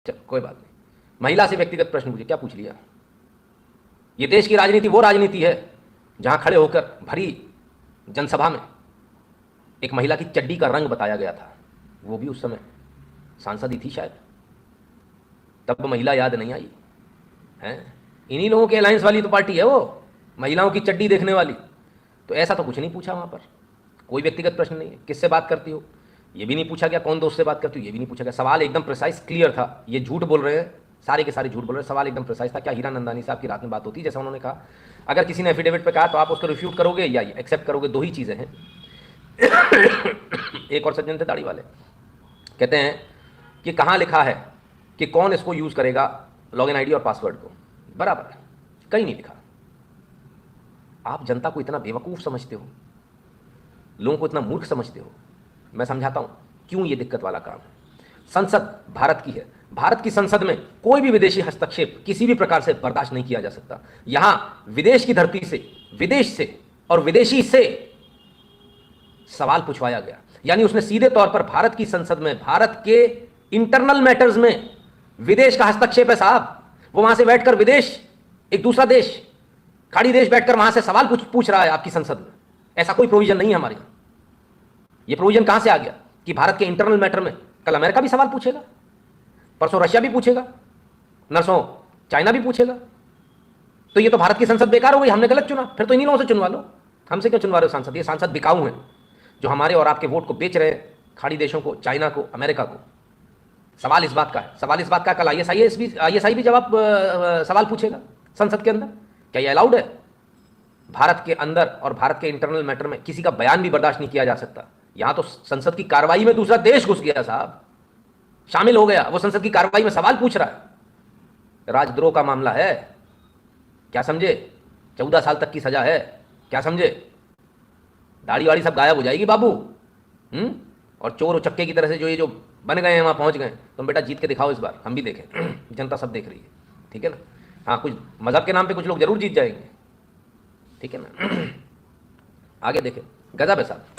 चल कोई बात नहीं, महिला से व्यक्तिगत प्रश्न पूछे, क्या पूछ लिया? ये देश की राजनीति वो राजनीति है जहां खड़े होकर भरी जनसभा में एक महिला की चड्डी का रंग बताया गया था, वो भी उस समय सांसद ही थी शायद, तब महिला याद नहीं आई है? इन्हीं लोगों के अलायंस वाली तो पार्टी है वो, महिलाओं की चड्डी देखने वाली। तो ऐसा तो कुछ नहीं पूछा वहां पर, कोई व्यक्तिगत प्रश्न नहीं है। किससे बात करती हो ये भी नहीं पूछा गया, कौन दोस्त से बात करती हो ये भी नहीं पूछा गया। सवाल एकदम प्रिसाइज क्लियर था, ये झूठ बोल रहे हैं, सारे के सारे झूठ बोल रहे हैं। सवाल एकदम प्रिसाइज था। क्या हीरा नंदानी साहब की रात में बात होती है जैसा उन्होंने कहा? अगर किसी ने एफिडेविट पे कहा तो आप उसको रिफ्यूट करोगे या एक्सेप्ट करोगे, दो ही चीज़ें हैं। एक और सज्जन थे दाढ़ी वाले, कहते हैं कि कहाँ लिखा है कि कौन इसको यूज़ करेगा लॉगिन आईडी और पासवर्ड को? बराबर है, कहीं नहीं लिखा। आप जनता को इतना बेवकूफ़ समझते हो, लोगों को इतना मूर्ख समझते हो। मैं समझाता हूं क्यों ये दिक्कत वाला काम है। संसद भारत की है, भारत की संसद में कोई भी विदेशी हस्तक्षेप किसी भी प्रकार से बर्दाश्त नहीं किया जा सकता। यहां विदेश की धरती से, विदेश से और विदेशी से सवाल पूछवाया गया, यानी उसने सीधे तौर पर भारत की संसद में, भारत के इंटरनल मैटर्स में विदेश का हस्तक्षेप है साहब। वो वहां से बैठकर विदेश, एक दूसरा देश, खाड़ी देश बैठकर वहां से सवाल पूछ रहा है आपकी संसद में। ऐसा कोई प्रोविजन नहीं है हमारे यहां। ये प्रोविजन कहां से आ गया कि भारत के इंटरनल मैटर में कल अमेरिका भी सवाल पूछेगा, परसों रशिया भी पूछेगा, नरसों चाइना भी पूछेगा? तो ये तो भारत की संसद बेकार हो गई, हमने गलत चुना। फिर तो इन्हीं लोगों से चुनवा लो, हमसे क्यों चुनवा रहे हो सांसद? ये सांसद बिकाऊ हैं जो हमारे और आपके वोट को बेच रहे हैं खाड़ी देशों को, चाइना को, अमेरिका को। सवाल इस बात का है, सवाल इस बात का, कल आईएसआई भी जवाब सवाल पूछेगा संसद के अंदर। क्या ये अलाउड है? भारत के अंदर और भारत के इंटरनल मैटर में किसी का बयान भी बर्दाश्त नहीं किया जा सकता। यहां तो संसद की कार्रवाई में दूसरा देश घुस गया साहब, शामिल हो गया, वो संसद की कार्रवाई में सवाल पूछ रहा है। राजद्रोह का मामला है, क्या समझे? 14 साल तक की सजा है, क्या समझे? दाढ़ी वाड़ी सब गायब हो जाएगी बाबू। और चोर उचक्के की तरह से जो ये जो बन गए हैं वहां पहुंच गए, तुम बेटा जीत के दिखाओ इस बार, हम भी देखें। जनता सब देख रही है, ठीक है ना? हाँ, कुछ मजहब के नाम पे कुछ लोग जरूर जीत जाएंगे, ठीक है ना? आगे देखें, गजब है साहब।